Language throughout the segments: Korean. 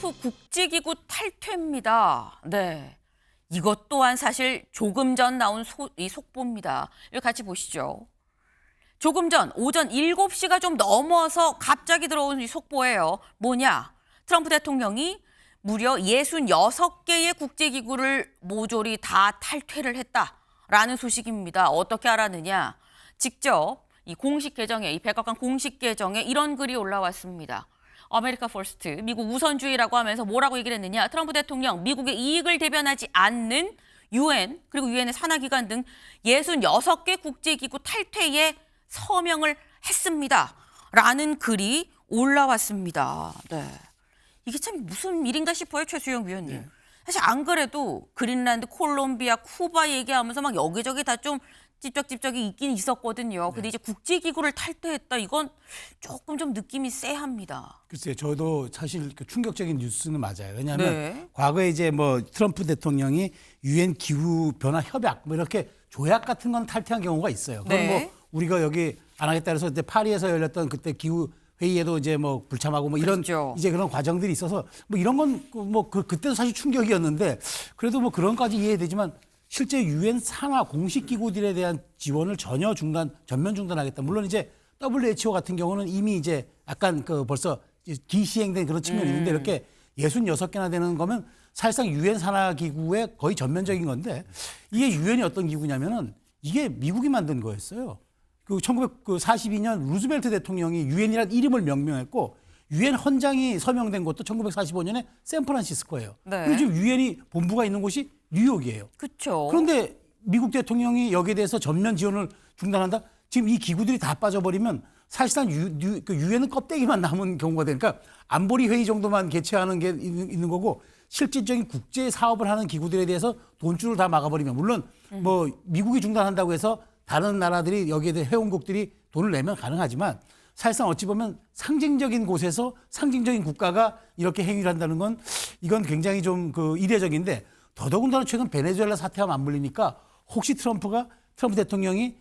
트럼프 국제기구 탈퇴입니다. 네. 이것 또한 사실 조금 전 나온 이 속보입니다. 이거 같이 보시죠. 조금 전 오전 7시가 좀 넘어서 갑자기 들어온 이 속보예요. 뭐냐? 트럼프 대통령이 무려 66개의 국제기구를 모조리 다 탈퇴를 했다라는 소식입니다. 어떻게 알았느냐? 직접 이 공식 계정에, 이 백악관 공식 계정에 이런 글이 올라왔습니다. 아메리카 퍼스트, 미국 우선주의라고 하면서 뭐라고 얘기를 했느냐. 트럼프 대통령, 미국의 이익을 대변하지 않는 UN, 그리고 UN의 산하기관 등 66개 국제기구 탈퇴에 서명을 했습니다. 라는 글이 올라왔습니다. 네. 이게 참 무슨 일인가 싶어요, 최수영 위원님. 네. 사실 안 그래도 그린란드, 콜롬비아, 쿠바 얘기하면서 막 여기저기 다 좀 찝적찝적이 있긴 있었거든요. 근데 이제 국제기구를 탈퇴했다. 이건 조금 좀 느낌이 쎄합니다. 글쎄요, 저도 사실 그 충격적인 뉴스는 맞아요. 왜냐하면 과거에 이제 뭐 트럼프 대통령이 유엔 기후 변화 협약 뭐 이렇게 조약 같은 건 탈퇴한 경우가 있어요. 그건 뭐 우리가 여기 안 하겠다 해서 그때 파리에서 열렸던 그때 기후 회의에도 이제 뭐 불참하고 뭐 이런 이제 그런 과정들이 있어서 뭐 이런 건 뭐 그때도 사실 충격이었는데 그래도 뭐 그런까지 이해되지만 실제 유엔 산하 공식 기구들에 대한 지원을 전면 중단하겠다. 물론 이제 WHO 같은 경우는 이미 이제 약간 그 벌써 기시행된 그런 측면이 있는데 이렇게 66개나 되는 거면 사실상 유엔 산하 기구의 거의 전면적인 건데 이게 유엔이 어떤 기구냐면은 이게 미국이 만든 거였어요. 그 1942년 루즈벨트 대통령이 유엔이라는 이름을 명명했고 유엔 헌장이 서명된 것도 1945년에 샌프란시스코예요. 그리고 지금 유엔이 본부가 있는 곳이 뉴욕이에요. 그렇죠. 그런데 미국 대통령이 여기에 대해서 전면 지원을 중단한다? 지금 이 기구들이 다 빠져버리면 사실상 유엔은 껍데기만 남은 경우가 되니까 안보리 회의 정도만 개최하는 게 있는 거고 실질적인 국제 사업을 하는 기구들에 대해서 돈줄을 다 막아버리면 물론 뭐 미국이 중단한다고 해서 다른 나라들이 여기에 대해 회원국들이 돈을 내면 가능하지만 사실상 어찌 보면 상징적인 곳에서 상징적인 국가가 이렇게 행위를 한다는 건 이건 굉장히 좀 그 이례적인데 더더군다나 최근 베네수엘라 사태와 맞물리니까 혹시 트럼프 대통령이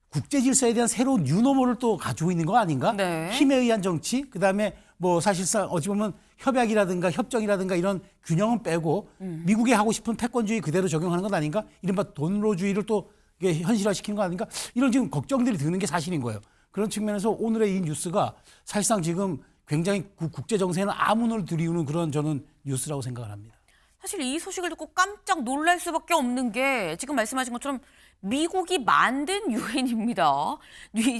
국제 질서에 대한 새로운 뉴노멀을 또 가지고 있는 거 아닌가? 힘에 의한 정치, 그다음에 뭐 사실상 어찌 보면 협약이라든가 협정이라든가 이런 균형은 빼고 미국이 하고 싶은 패권주의 그대로 적용하는 것 아닌가? 이른바 돈로주의를 또 현실화시키는 거 아닌가? 이런 지금 걱정들이 드는 게 사실인 거예요. 그런 측면에서 오늘의 이 뉴스가 사실상 지금 굉장히 국제 정세에는 아문을 들이우는 그런 저는 뉴스라고 생각을 합니다. 사실 이 소식을 듣고 깜짝 놀랄 수밖에 없는 게 지금 말씀하신 것처럼 미국이 만든 유엔입니다.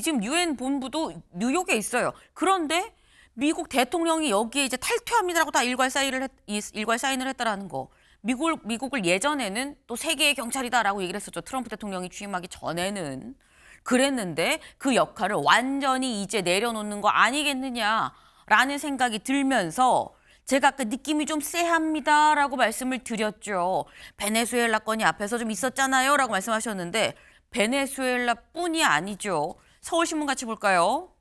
지금 유엔 본부도 뉴욕에 있어요. 그런데 미국 대통령이 여기에 이제 탈퇴합니다라고 다 일괄 사인을 했다라는 거. 미국을 예전에는 또 세계의 경찰이다라고 얘기를 했었죠. 트럼프 대통령이 취임하기 전에는. 그랬는데 그 역할을 완전히 이제 내려놓는 거 아니겠느냐라는 생각이 들면서 제가 아까 느낌이 좀 쎄합니다라고 말씀을 드렸죠. 베네수엘라 건이 앞에서 좀 있었잖아요 라고 말씀하셨는데 베네수엘라뿐이 아니죠. 서울신문 같이 볼까요?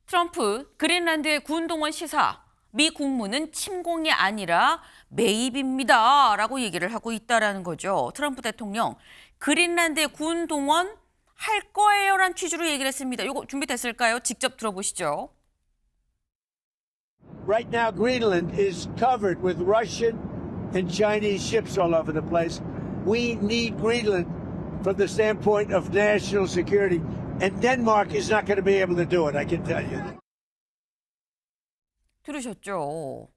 트럼프 그린란드의 군동원 시사. 미 국무는 침공이 아니라 매입입니다 라고 얘기를 하고 있다는 거죠. 트럼프 대통령 그린란드의 군동원 할 거예요 라는 취지로 얘기를 했습니다. 이거 준비됐을까요? 직접 들어보시죠. Right now, Greenland is covered with Russian and Chinese ships all over the place. We need Greenland from the standpoint of national security, and Denmark is not going to be able to do it, I can tell you. 들으셨죠?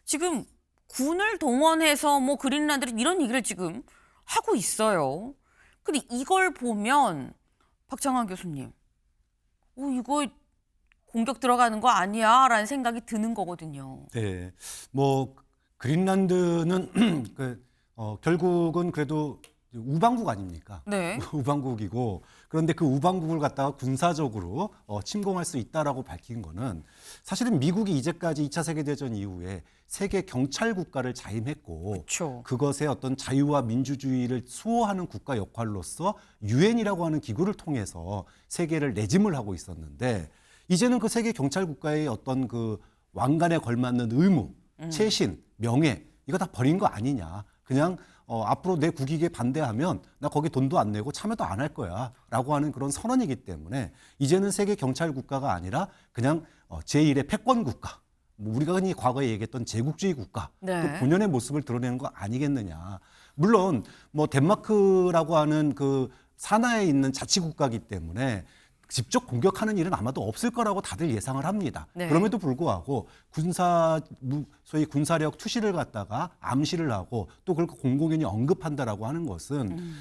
지금 군을 동원해서 뭐 그린란드를 이런 얘기를 지금 하고 있어요. 근데 이걸 보면 박창환 교수님, 이거 공격 들어가는 거 아니야? 라는 생각이 드는 거거든요. 네. 뭐, 그린란드는 결국은 그래도 우방국 아닙니까? 네. 우방국이고 그런데 그 우방국을 갖다가 군사적으로 침공할 수 있다라고 밝힌 거는 사실은 미국이 이제까지 2차 세계대전 이후에 세계 경찰 국가를 자임했고 그것의 어떤 자유와 민주주의를 수호하는 국가 역할로서 유엔이라고 하는 기구를 통해서 세계를 레짐을 하고 있었는데 이제는 그 세계 경찰 국가의 어떤 그 왕관에 걸맞는 의무, 최신, 명예 이거 다 버린 거 아니냐. 그냥 앞으로 내 국익에 반대하면 나 거기 돈도 안 내고 참여도 안 할 거야 라고 하는 그런 선언이기 때문에 이제는 세계 경찰 국가가 아니라 그냥 제1의 패권 국가 뭐 우리가 흔히 과거에 얘기했던 제국주의 국가 네. 또 본연의 모습을 드러내는 거 아니겠느냐. 물론 뭐 덴마크라고 하는 그 산하에 있는 자치국가이기 때문에 직접 공격하는 일은 아마도 없을 거라고 다들 예상을 합니다. 네. 그럼에도 불구하고 소위 군사력 투시를 갖다가 암시를 하고 또 그걸 공공연히 언급한다라고 하는 것은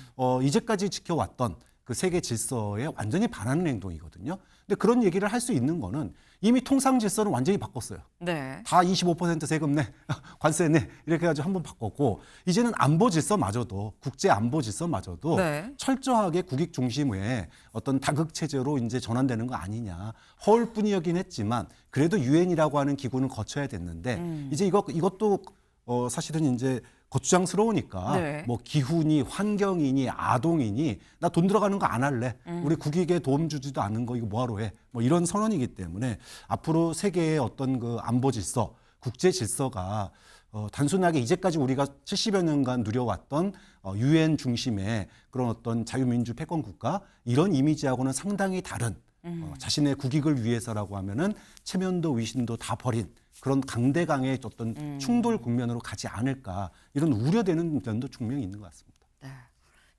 이제까지 지켜왔던 그 세계 질서에 완전히 반하는 행동이거든요. 근데 그런 얘기를 할 수 있는 거는 이미 통상 질서를 완전히 바꿨어요. 네. 다 25% 세금 내, 관세 내 이렇게 해가지고 한번 바꿨고 이제는 안보 질서마저도 국제 안보 질서마저도 네. 철저하게 국익 중심의 어떤 다극 체제로 이제 전환되는 거 아니냐. 허울 뿐이긴 했지만 그래도 유엔이라고 하는 기구는 거쳐야 됐는데 이제 이것도 사실은 이제 거추장스러우니까 네. 뭐 기후니 환경이니 아동이니 나 돈 들어가는 거 안 할래. 우리 국익에 도움 주지도 않는 거 이거 뭐하러 해. 뭐 이런 선언이기 때문에 앞으로 세계의 어떤 그 안보 질서, 국제 질서가 단순하게 이제까지 우리가 70여 년간 누려왔던 유엔 중심의 그런 어떤 자유민주 패권 국가 이런 이미지하고는 상당히 다른 자신의 국익을 위해서라고 하면은 체면도 위신도 다 버린 그런 강대강의 어떤 충돌 국면으로 가지 않을까 이런 우려되는 면도 분명히 있는 것 같습니다. 네.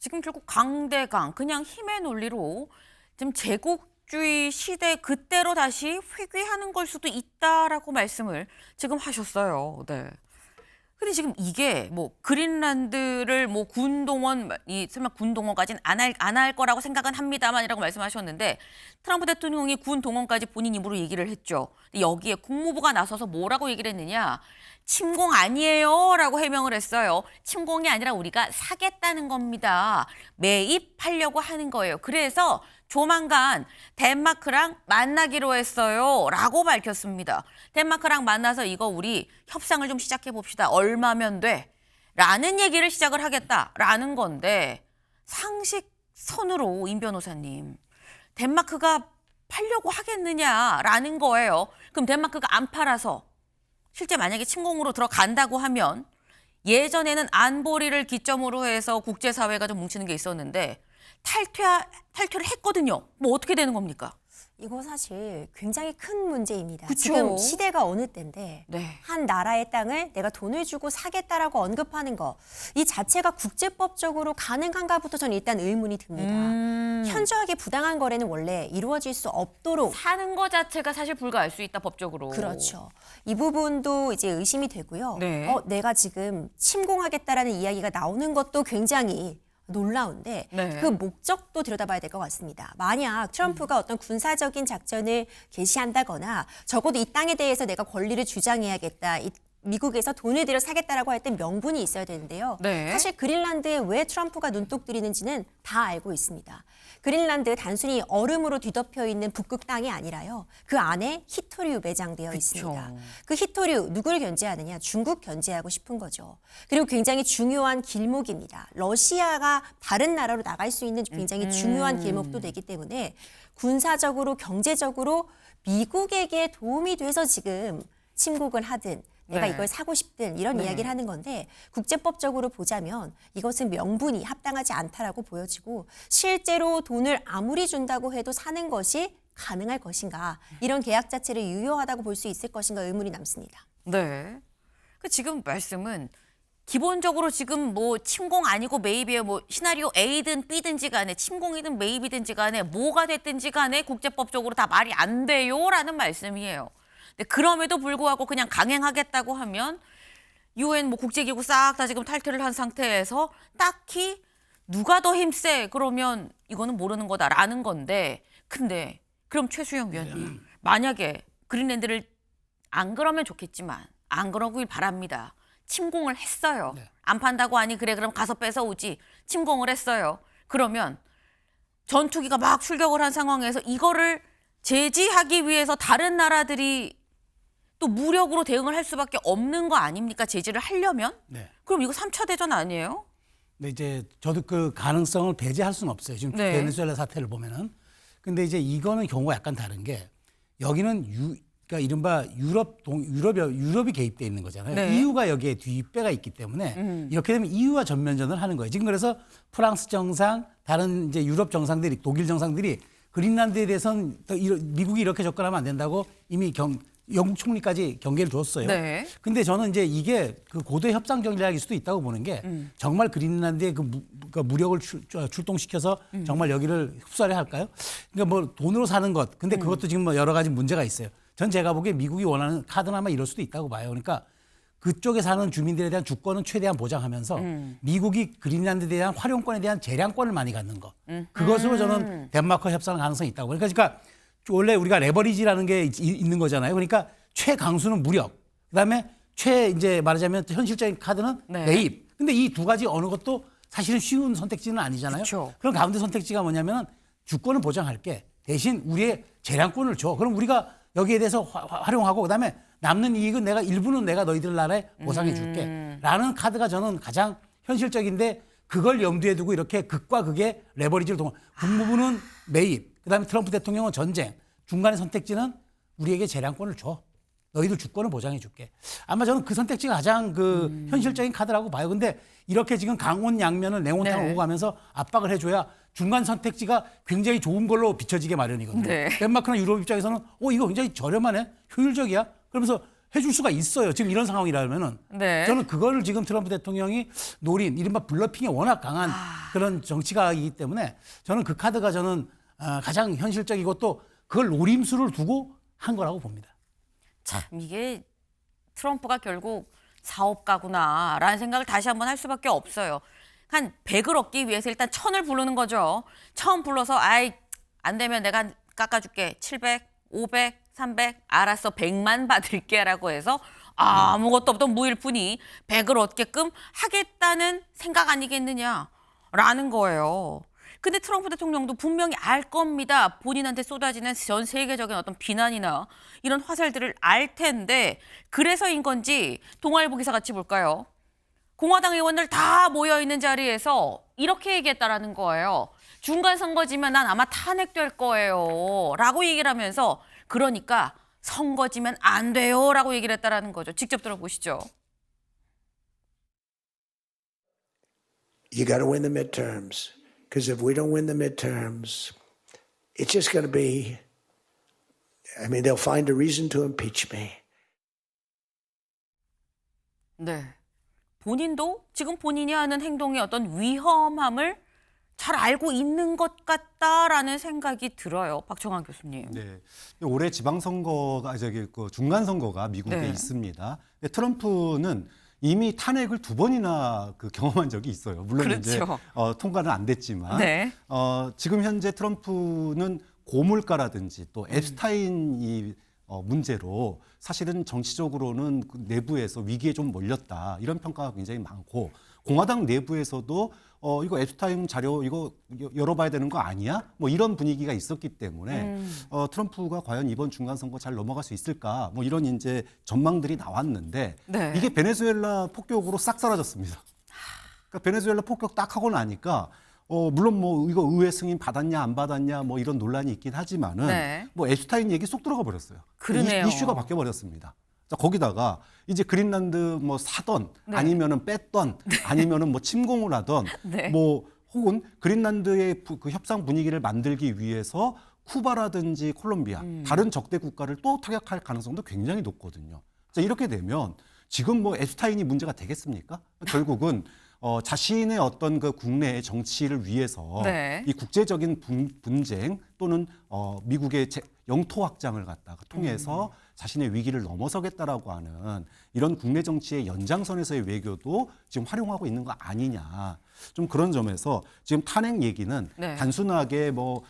지금 결국 강대강 그냥 힘의 논리로 지금 제국주의 시대 그때로 다시 회귀하는 걸 수도 있다라고 말씀을 지금 하셨어요. 네. 근데 지금 이게 뭐 그린란드를 뭐 설마 군 동원까지는 안 할 거라고 생각은 합니다만이라고 말씀하셨는데 트럼프 대통령이 군 동원까지 본인 입으로 얘기를 했죠. 근데 여기에 국무부가 나서서 뭐라고 얘기를 했느냐? 침공 아니에요라고 해명을 했어요. 침공이 아니라 우리가 사겠다는 겁니다. 매입하려고 하는 거예요. 그래서 조만간 덴마크랑 만나기로 했어요. 라고 밝혔습니다. 덴마크랑 만나서 이거 우리 협상을 좀 시작해 봅시다. 얼마면 돼? 라는 얘기를 시작을 하겠다라는 건데 상식선으로 임 변호사님 덴마크가 팔려고 하겠느냐라는 거예요. 그럼 덴마크가 안 팔아서 실제 만약에 침공으로 들어간다고 하면 예전에는 안보리를 기점으로 해서 국제사회가 좀 뭉치는 게 있었는데 탈퇴를 했거든요. 뭐 어떻게 되는 겁니까? 이거 사실 굉장히 큰 문제입니다. 그쵸? 지금 시대가 어느 때인데 네. 한 나라의 땅을 내가 돈을 주고 사겠다라고 언급하는 거 이 자체가 국제법적으로 가능한가부터 저는 일단 의문이 듭니다. 현저하게 부당한 거래는 원래 이루어질 수 없도록 사는 거 자체가 사실 불가할 수 있다 법적으로. 그렇죠. 이 부분도 이제 의심이 되고요. 네. 내가 지금 침공하겠다라는 이야기가 나오는 것도 굉장히 놀라운데 네. 그 목적도 들여다봐야 될 것 같습니다. 만약 트럼프가 어떤 군사적인 작전을 개시한다거나 적어도 이 땅에 대해서 내가 권리를 주장해야겠다. 미국에서 돈을 들여 사겠다라고 할 때 명분이 있어야 되는데요. 네. 사실 그린란드에 왜 트럼프가 눈독 들이는지는 다 알고 있습니다. 그린란드 단순히 얼음으로 뒤덮여 있는 북극 땅이 아니라요. 그 안에 히토류 매장되어 있습니다. 그 히토류 누구를 견제하느냐? 중국 견제하고 싶은 거죠. 그리고 굉장히 중요한 길목입니다. 러시아가 다른 나라로 나갈 수 있는 굉장히 중요한 길목도 되기 때문에 군사적으로 경제적으로 미국에게 도움이 돼서 지금 침공을 하든 내가 네. 이걸 사고 싶든 이런 이야기를 하는 건데 국제법적으로 보자면 이것은 명분이 합당하지 않다라고 보여지고 실제로 돈을 아무리 준다고 해도 사는 것이 가능할 것인가 이런 계약 자체를 유효하다고 볼 수 있을 것인가 의문이 남습니다. 네. 그 지금 말씀은 기본적으로 지금 뭐 침공 아니고 매입이에요. 뭐 시나리오 A든 B든지 간에 침공이든 매입이든지 간에 뭐가 됐든지 간에 국제법적으로 다 말이 안 돼요라는 말씀이에요. 근데 그럼에도 불구하고 그냥 강행하겠다고 하면 유엔 뭐 국제기구 싹 다 지금 탈퇴를 한 상태에서 딱히 누가 더 힘세 그러면 이거는 모르는 거다라는 건데 근데 그럼 최수영 위원님 만약에 그린란드를 안 그러면 좋겠지만 안 그러길 바랍니다. 침공을 했어요. 네. 안 판다고 하니 그래 그럼 가서 뺏어오지. 침공을 했어요. 그러면 전투기가 막 출격을 한 상황에서 이거를 제지하기 위해서 다른 나라들이 또 무력으로 대응을 할 수밖에 없는 거 아닙니까? 제지를 하려면? 네. 그럼 이거 3차 대전 아니에요? 근데 이제 저도 그 가능성을 배제할 수는 없어요. 지금 네. 베네수엘라 사태를 보면은. 근데 이제 이거는 경우가 약간 다른 게 여기는 그러니까 이른바 유럽이 개입돼 있는 거잖아요. 네. EU가 여기에 뒷배가 있기 때문에 이렇게 되면 EU와 전면전을 하는 거예요. 지금 그래서 프랑스 정상, 다른 이제 유럽 정상들이 독일 정상들이 그린란드에 대해서는 미국이 이렇게 접근하면 안 된다고 이미 영국 총리까지 경계를 뒀어요. 네. 근데 저는 이제 이게 그 고도의 협상 전략일 수도 있다고 보는 게 정말 그린란드에 그 무력을 출동시켜서 정말 여기를 흡수하려 할까요? 그러니까 뭐 돈으로 사는 것. 근데 그것도 지금 뭐 여러 가지 문제가 있어요. 전 제가 보기에 미국이 원하는 카드는 아마 이럴 수도 있다고 봐요. 그러니까 그쪽에 사는 주민들에 대한 주권은 최대한 보장하면서 미국이 그린란드에 대한 활용권에 대한 재량권을 많이 갖는 것. 그것으로 저는 덴마크와 협상할 가능성이 있다고. 그러니까 원래 우리가 레버리지라는 게 있는 거잖아요. 그러니까 최강수는 무력. 그다음에 이제 말하자면 현실적인 카드는 네. 매입. 근데 이 두 가지 어느 것도 사실은 쉬운 선택지는 아니잖아요. 그쵸. 그럼 가운데 선택지가 뭐냐면 주권을 보장할게. 대신 우리의 재량권을 줘. 그럼 우리가 여기에 대해서 활용하고 그다음에 남는 이익은 일부는 내가 너희들 나라에 보상해 줄게. 라는 카드가 저는 가장 현실적인데 그걸 염두에 두고 이렇게 극과 극의 레버리지를 국무부는 매입. 그다음에 트럼프 대통령은 전쟁. 중간의 선택지는 우리에게 재량권을 줘. 너희들 주권을 보장해 줄게. 아마 저는 그 선택지가 가장 현실적인 카드라고 봐요. 근데 이렇게 지금 강원 양면을 냉온탕을 네. 오고 가면서 압박을 해줘야 중간 선택지가 굉장히 좋은 걸로 비춰지게 마련이거든요. 네. 덴마크나 유럽 입장에서는 이거 굉장히 저렴하네. 효율적이야. 그러면서 해줄 수가 있어요. 지금 이런 상황이라면은. 네. 저는 그거를 지금 트럼프 대통령이 노린 이른바 블러핑에 워낙 강한 그런 정치가이기 때문에 저는 그 카드가 가장 현실적이고 또 그걸 노림수를 두고 한 거라고 봅니다. 참 이게 트럼프가 결국 사업가구나라는 생각을 다시 한번 할 수밖에 없어요. 한 100을 얻기 위해서 일단 1000을 부르는 거죠. 1000 불러서 안 되면 내가 깎아줄게. 700, 500, 300 알았어 100만 받을게라고 해서 아무것도 없던 무일푼이 100을 얻게끔 하겠다는 생각 아니겠느냐라는 거예요. 근데 트럼프 대통령도 분명히 알 겁니다. 본인한테 쏟아지는 전 세계적인 어떤 비난이나 이런 화살들을 알 텐데 그래서인 건지 동아일보 기사 같이 볼까요? 공화당 의원들 다 모여있는 자리에서 이렇게 얘기했다라는 거예요. 중간 선거지면 난 아마 탄핵될 거예요. 라고 얘기를 하면서 그러니까 선거지면 안 돼요. 라고 얘기를 했다라는 거죠. 직접 들어보시죠. You got to win the midterms. Because if we don't win the midterms, it's just going to be, they'll find a reason to impeach me. 네. 본인도 지금 본인이 하는 행동의 어떤 위험함을 잘 알고 있는 것 같다라는 생각이 들어요. 박정환 교수님. 네. 올해 지방선거가 중간선거가 미국에 네. 있습니다. 트럼프는 이미 탄핵을 2번이나 경험한 적이 있어요. 물론 그렇죠. 이제 통과는 안 됐지만 네. 지금 현재 트럼프는 고물가라든지 또 앱스타인 이 문제로 사실은 정치적으로는 그 내부에서 위기에 좀 몰렸다 이런 평가가 굉장히 많고 공화당 내부에서도 이거 앱스타인 자료 이거 열어봐야 되는 거 아니야? 뭐 이런 분위기가 있었기 때문에 트럼프가 과연 이번 중간선거 잘 넘어갈 수 있을까? 뭐 이런 이제 전망들이 나왔는데 네. 이게 베네수엘라 폭격으로 싹 사라졌습니다. 그러니까 베네수엘라 폭격 딱 하고 나니까 물론 뭐 이거 의회 승인 받았냐 안 받았냐 뭐 이런 논란이 있긴 하지만은 네. 뭐 앱스타인 얘기 쏙 들어가 버렸어요. 그러네요. 이슈가 바뀌어 버렸습니다. 자, 거기다가 이제 그린란드 뭐 사던 네. 아니면은 뺐던 아니면은 뭐 침공을 하던 네. 뭐 혹은 그린란드의 그 협상 분위기를 만들기 위해서 쿠바라든지 콜롬비아 다른 적대 국가를 또 타격할 가능성도 굉장히 높거든요. 자, 이렇게 되면 지금 뭐 앱스타인이 문제가 되겠습니까? 결국은 자신의 어떤 그 국내의 정치를 위해서 네. 이 국제적인 분쟁 또는 미국의 영토 확장을 갖다가 통해서 자신의 위기를 넘어서겠다라고 하는 이런 국내 정치의 연장선에서의 외교도 지금 활용하고 있는 거 아니냐. 좀 그런 점에서 지금 탄핵 얘기는 네. 단순하게 뭐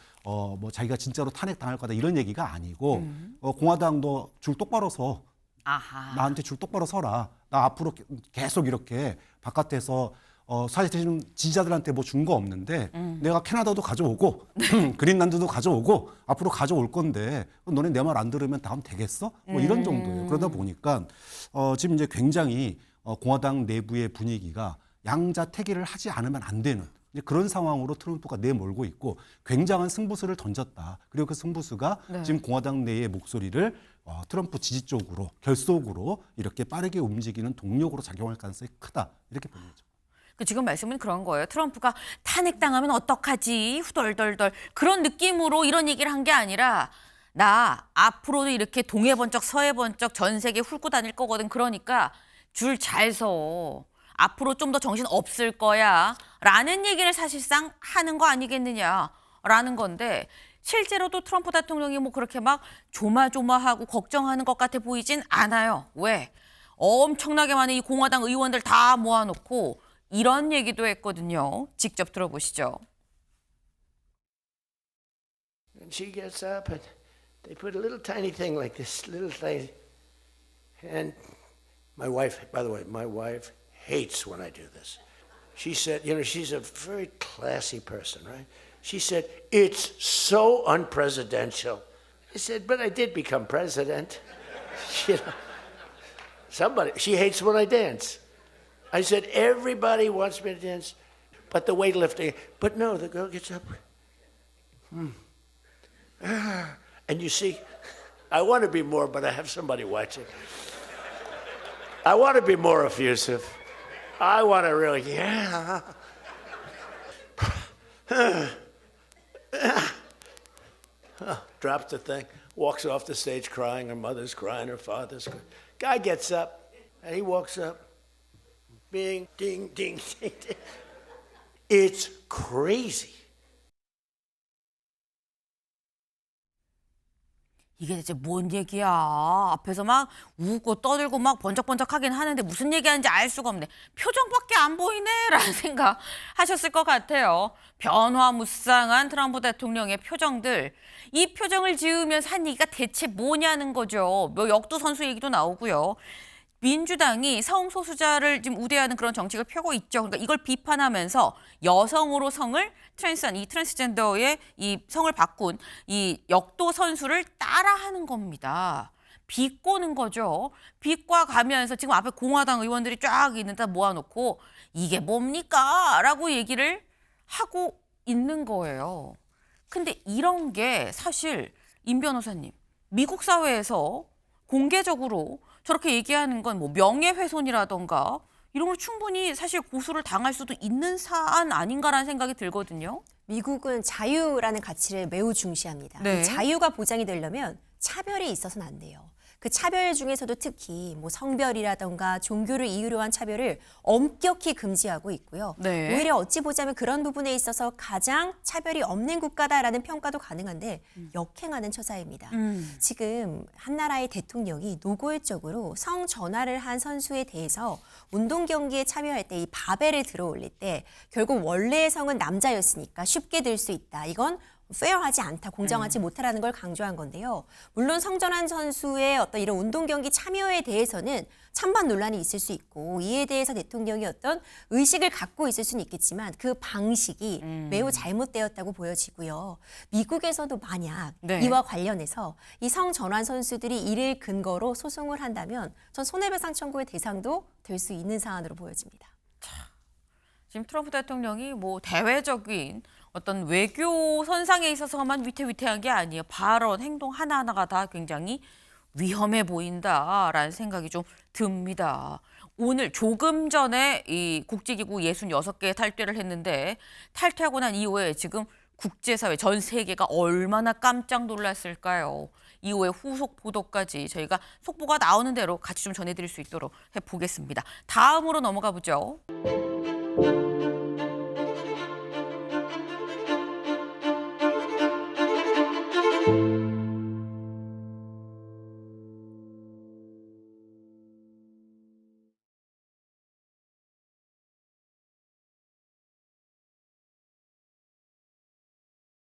자기가 진짜로 탄핵 당할 거다 이런 얘기가 아니고 공화당도 줄 똑바로 서 아하. 나한테 줄 똑바로 서라. 나 앞으로 계속 이렇게 바깥에서 사실은 지지자들한테 뭐 준 거 없는데 내가 캐나다도 가져오고 그린란드도 가져오고 앞으로 가져올 건데 너네 내 말 안 들으면 다음 되겠어? 뭐 이런 정도예요. 그러다 보니까 지금 이제 굉장히 공화당 내부의 분위기가 양자택일을 하지 않으면 안 되는 이제 그런 상황으로 트럼프가 내몰고 있고 굉장한 승부수를 던졌다. 그리고 그 승부수가 네. 지금 공화당 내의 목소리를 트럼프 지지 쪽으로 결속으로 이렇게 빠르게 움직이는 동력으로 작용할 가능성이 크다. 이렇게 보는 거죠. 지금 말씀은 그런 거예요. 트럼프가 탄핵당하면 어떡하지? 후덜덜덜. 그런 느낌으로 이런 얘기를 한 게 아니라 나 앞으로도 이렇게 동해 번쩍 서해 번쩍 전 세계 훑고 다닐 거거든. 그러니까 줄 잘 서. 앞으로 좀 더 정신 없을 거야. 라는 얘기를 사실상 하는 거 아니겠느냐라는 건데 실제로도 트럼프 대통령이 뭐 그렇게 막 조마조마하고 걱정하는 것 같아 보이진 않아요. 왜? 엄청나게 많은 이 공화당 의원들 다 모아놓고 이런 얘기도 했거든요. 직접 들어보시죠. And she gets up and they put a little tiny thing like this, little thing. And my wife, by the way, my wife hates when I do this. She said, you know, she's a very classy person, right? She said, it's so unpresidential. I said, but I did become president. You know, she hates when I dance. I said, everybody wants me to dance, but the weightlifting. But no, the girl gets up. And you see, I want to be more, but I have somebody watching. I want to be more effusive. I want to really, yeah. Drops the thing, walks off the stage crying. Her mother's crying, her father's crying. Guy gets up, and he walks up. Bing, ding, ding, ding, ding. It's crazy. 이게 대체 뭔 얘기야. 앞에서 막 웃고 떠들고 막 번쩍번쩍하긴 하는데 무슨 얘기하는지 알 수가 없네. 표정밖에 안 보이네 라는 생각 하셨을 것 같아요. 변화무쌍한 트럼프 대통령의 표정들. 이 표정을 지으면서 한 얘기가 대체 뭐냐는 거죠. 뭐 역도 선수 얘기도 나오고요. 민주당이 성소수자를 지금 우대하는 그런 정책을 펴고 있죠. 그러니까 이걸 비판하면서 여성으로 성을 이 트랜스젠더의 이 성을 바꾼 이 역도 선수를 따라하는 겁니다. 비꼬는 거죠. 비꼬아 가면서 지금 앞에 공화당 의원들이 쫙 있는데 모아놓고 이게 뭡니까? 라고 얘기를 하고 있는 거예요. 근데 이런 게 사실 임 변호사님, 미국 사회에서 공개적으로 저렇게 얘기하는 건 뭐 명예훼손이라던가 이런 걸 충분히 사실 고소를 당할 수도 있는 사안 아닌가라는 생각이 들거든요. 미국은 자유라는 가치를 매우 중시합니다. 네. 이 자유가 보장이 되려면 차별이 있어서는 안 돼요. 그 차별 중에서도 특히 뭐 성별이라던가 종교를 이유로 한 차별을 엄격히 금지하고 있고요. 네. 오히려 어찌 보자면 그런 부분에 있어서 가장 차별이 없는 국가다라는 평가도 가능한데 역행하는 처사입니다. 지금 한 나라의 대통령이 노골적으로 성 전화를 한 선수에 대해서 운동 경기에 참여할 때 이 바벨을 들어올릴 때 결국 원래의 성은 남자였으니까 쉽게 들 수 있다. 이건 페어하지 않다, 공정하지 못하라는 걸 강조한 건데요. 물론 성전환 선수의 어떤 이런 운동 경기 참여에 대해서는 찬반 논란이 있을 수 있고 이에 대해서 대통령이 어떤 의식을 갖고 있을 수는 있겠지만 그 방식이 매우 잘못되었다고 보여지고요. 미국에서도 만약 네. 이와 관련해서 이 성전환 선수들이 이를 근거로 소송을 한다면 전 손해배상 청구의 대상도 될 수 있는 사안으로 보여집니다. 지금 트럼프 대통령이 뭐 대외적인 어떤 외교 선상에 있어서만 위태위태한 게 아니에요. 발언, 행동 하나하나가 다 굉장히 위험해 보인다라는 생각이 좀 듭니다. 오늘 조금 전에 이 국제기구 66개 탈퇴를 했는데 탈퇴하고 난 이후에 지금 국제사회 전 세계가 얼마나 깜짝 놀랐을까요? 이후에 후속 보도까지 저희가 속보가 나오는 대로 같이 좀 전해드릴 수 있도록 해보겠습니다. 다음으로 넘어가 보죠.